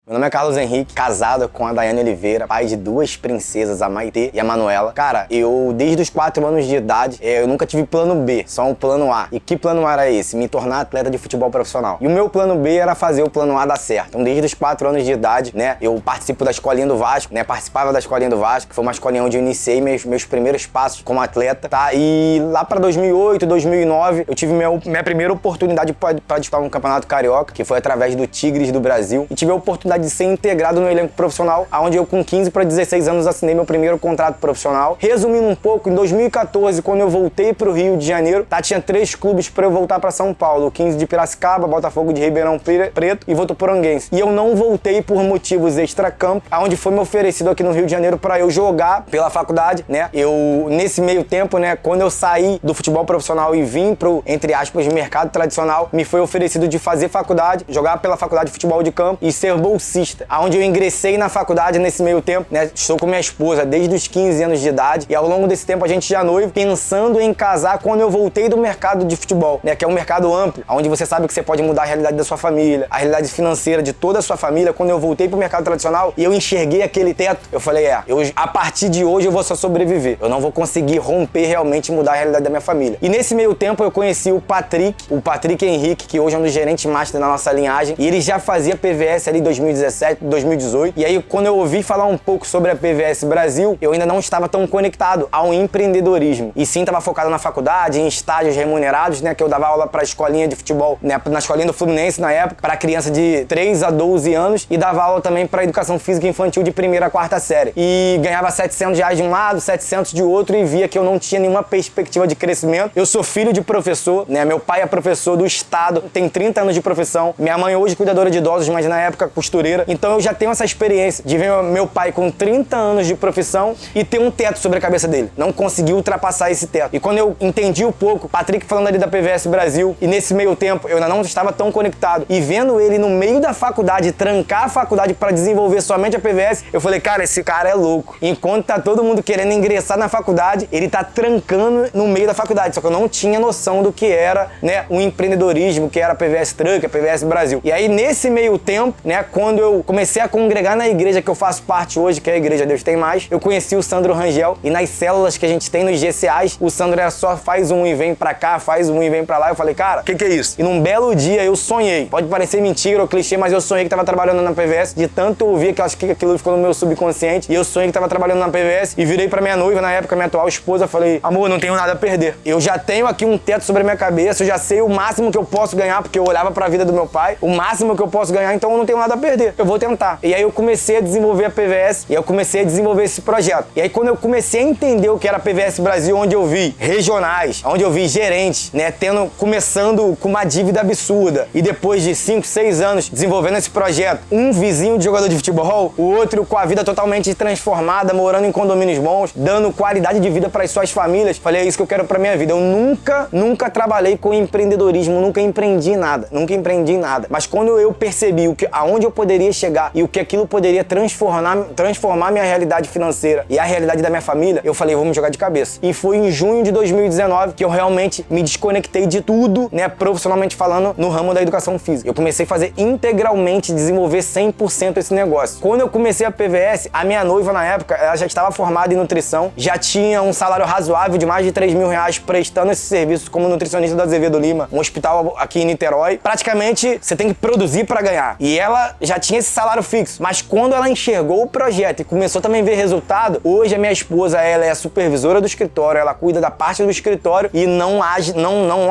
Meu nome é Carlos Henrique, casado com a Daiane Oliveira, pai de duas princesas, a Maitê e a Manuela. Cara, eu desde os 4 anos de idade, eu nunca tive plano B, só um plano A. E que plano A era esse? Me tornar atleta de futebol profissional. E o meu plano B era fazer o plano A dar certo. Então desde os 4 anos de idade, né, eu participo da escolinha do Vasco, né, participava da escolinha do Vasco, que foi uma escolinha onde eu iniciei meus primeiros passos como atleta, tá? E lá pra 2008, 2009, eu tive minha primeira oportunidade para disputar um campeonato carioca, que foi através do Tigres do Brasil, e tive a oportunidade de ser integrado no elenco profissional, onde eu com 15 para 16 anos assinei meu primeiro contrato profissional. Resumindo um pouco, em 2014, quando eu voltei pro Rio de Janeiro, tá, tinha 3 clubes para eu voltar para São Paulo, o 15 de Piracicaba, Botafogo de Ribeirão Preto e Votuporanguense. E eu não voltei por motivos extracampo, aonde foi me oferecido aqui no Rio de Janeiro para eu jogar pela faculdade, né? Eu, nesse meio tempo, né, quando eu saí do futebol profissional e vim pro, entre aspas, mercado tradicional, me foi oferecido de fazer faculdade, jogar pela faculdade de futebol de campo e ser bolsista, aonde eu ingressei na faculdade nesse meio tempo, né? Estou com minha esposa desde os 15 anos de idade e ao longo desse tempo a gente já noivo, pensando em casar quando eu voltei do mercado de futebol, né? Que é um mercado amplo, onde você sabe que você pode mudar a realidade da sua família, a realidade financeira de toda a sua família. Quando eu voltei pro mercado tradicional e eu enxerguei aquele teto, eu falei, a partir de hoje eu vou só sobreviver. Eu não vou conseguir romper realmente e mudar a realidade da minha família. E nesse meio tempo eu conheci o Patrick Henrique, que hoje é um dos gerentes master da nossa linhagem, e ele já fazia PVS ali em 2017, 2018. E aí, quando eu ouvi falar um pouco sobre a PVS Brasil, eu ainda não estava tão conectado ao empreendedorismo. E sim, estava focado na faculdade, em estágios remunerados, né? Que eu dava aula para a escolinha de futebol, né, na escolinha do Fluminense na época, para criança de 3 a 12 anos, e dava aula também para educação física infantil de 1ª a 4ª série. E ganhava R$700 de um lado, 700 de outro, e via que eu não tinha nenhuma perspectiva de crescimento. Eu sou filho de professor, né? Meu pai é professor do estado, tem 30 anos de profissão. Minha mãe hoje é cuidadora de idosos, mas na época costureira. Então eu já tenho essa experiência de ver meu pai com 30 anos de profissão e ter um teto sobre a cabeça dele. Não conseguiu ultrapassar esse teto. E quando eu entendi um pouco, Patrick falando ali da PVS Brasil, e nesse meio tempo eu ainda não estava tão conectado, e vendo ele no meio da faculdade, trancar a faculdade para desenvolver somente a PVS, eu falei, cara, esse cara é louco. Enquanto tá todo mundo querendo ingressar na faculdade, ele tá trancando no meio da faculdade. Só que eu não tinha noção do que era, né, o empreendedorismo, que era a PVS Truck, a PVS Brasil. E aí, nesse meio tempo, né, quando eu comecei a congregar na igreja que eu faço parte hoje, que é a Igreja Deus Tem Mais, eu conheci o Sandro Rangel, e nas células que a gente tem nos GCAs, o Sandro era só faz um e vem pra cá, faz um e vem pra lá. Eu falei, cara, o que é isso? E num belo dia eu sonhei, pode parecer mentira ou clichê, mas eu sonhei que tava trabalhando na PVS, de tanto ouvir que eu acho que aquilo ficou no meu subconsciente, e eu sonhei que tava trabalhando na PVS, e virei pra minha noiva, na época minha atual esposa, falei, amor, não tenho nada a perder. Eu já tenho aqui um teto sobre a minha cabeça, eu já sei o máximo que eu posso ganhar, porque eu olhava pra vida do meu pai, o máximo que eu posso ganhar, então eu não tenho nada a perder, eu vou tentar. E aí eu comecei a desenvolver a PVS, e eu comecei a desenvolver esse projeto. E aí quando eu comecei a entender o que era a PVS Brasil, onde eu vi regionais, onde eu vi gerentes, né, começando com uma dívida absurda, e depois de 5, 6 anos desenvolvendo esse projeto, um vizinho de jogador de futebol, o outro com a vida totalmente transformada, morando em condomínios bons, dando qualidade de vida para as suas famílias, falei, é isso que eu quero pra minha vida. Eu nunca trabalhei com empreendedorismo, nunca empreendi em nada. Mas quando eu percebi aonde eu poderia chegar e o que aquilo poderia transformar minha realidade financeira e a realidade da minha família, eu falei, vamos jogar de cabeça. E foi em junho de 2019 que eu realmente me desconectei de tudo, né, profissionalmente falando, no ramo da educação física. Eu comecei a fazer integralmente, desenvolver 100% esse negócio. Quando eu comecei a PVS, a minha noiva na época, ela já estava formada em nutrição, já tinha um salário razoável de mais de R$3.000 prestando esse serviço como nutricionista da Azevedo Lima, um hospital aqui em Niterói. Praticamente, você tem que produzir para ganhar. E ela já tinha esse salário fixo. Mas quando ela enxergou o projeto e começou também a ver resultado, hoje a minha esposa, ela é a supervisora do escritório, ela cuida da parte do escritório e não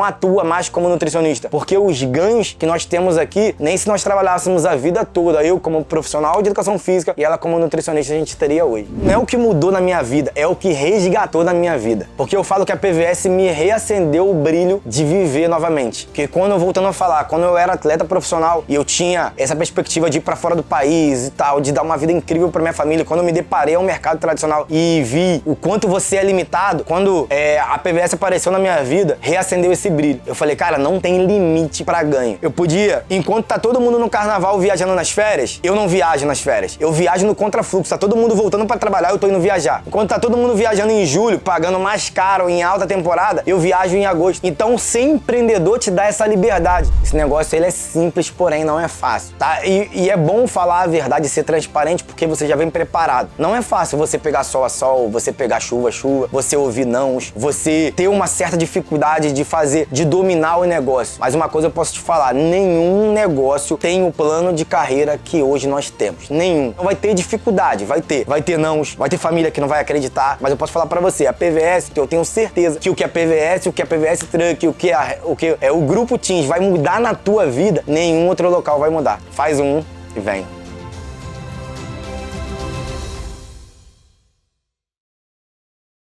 atua mais como nutricionista. Porque os ganhos que nós temos aqui, nem se nós trabalhássemos a vida toda, eu como profissional de educação física e ela como nutricionista, a gente teria hoje. Não é o que mudou na minha vida, é o que resgatou na minha vida. Porque eu falo que a PVS me reacendeu o brilho de viver novamente. Porque voltando a falar, quando eu era atleta profissional e eu tinha essa perspectiva de ir pra fora do país e tal, de dar uma vida incrível pra minha família, quando eu me deparei ao mercado tradicional e vi o quanto você é limitado, quando a PVS apareceu na minha vida, reacendeu esse brilho. Eu falei, cara, não tem limite pra ganho. Eu podia, enquanto tá todo mundo no carnaval viajando nas férias, eu não viajo nas férias. Eu viajo no contrafluxo, tá todo mundo voltando pra trabalhar, eu tô indo viajar. Enquanto tá todo mundo viajando em julho, pagando mais caro em alta temporada, eu viajo em agosto. Então, ser empreendedor te dá essa liberdade. Esse negócio, ele é simples, porém não é fácil, tá? E E é bom falar a verdade e ser transparente porque você já vem preparado. Não é fácil você pegar sol a sol, você pegar chuva a chuva, você ouvir nãos, você ter uma certa dificuldade de dominar o negócio. Mas uma coisa eu posso te falar, nenhum negócio tem o plano de carreira que hoje nós temos. Nenhum. Não vai ter dificuldade, vai ter nãos, vai ter família que não vai acreditar, mas eu posso falar pra você, a PVS, que eu tenho certeza que o que a PVS, o que a PVS Truck, o que é o Grupo Teams vai mudar na tua vida, nenhum outro local vai mudar. Faz um e vem.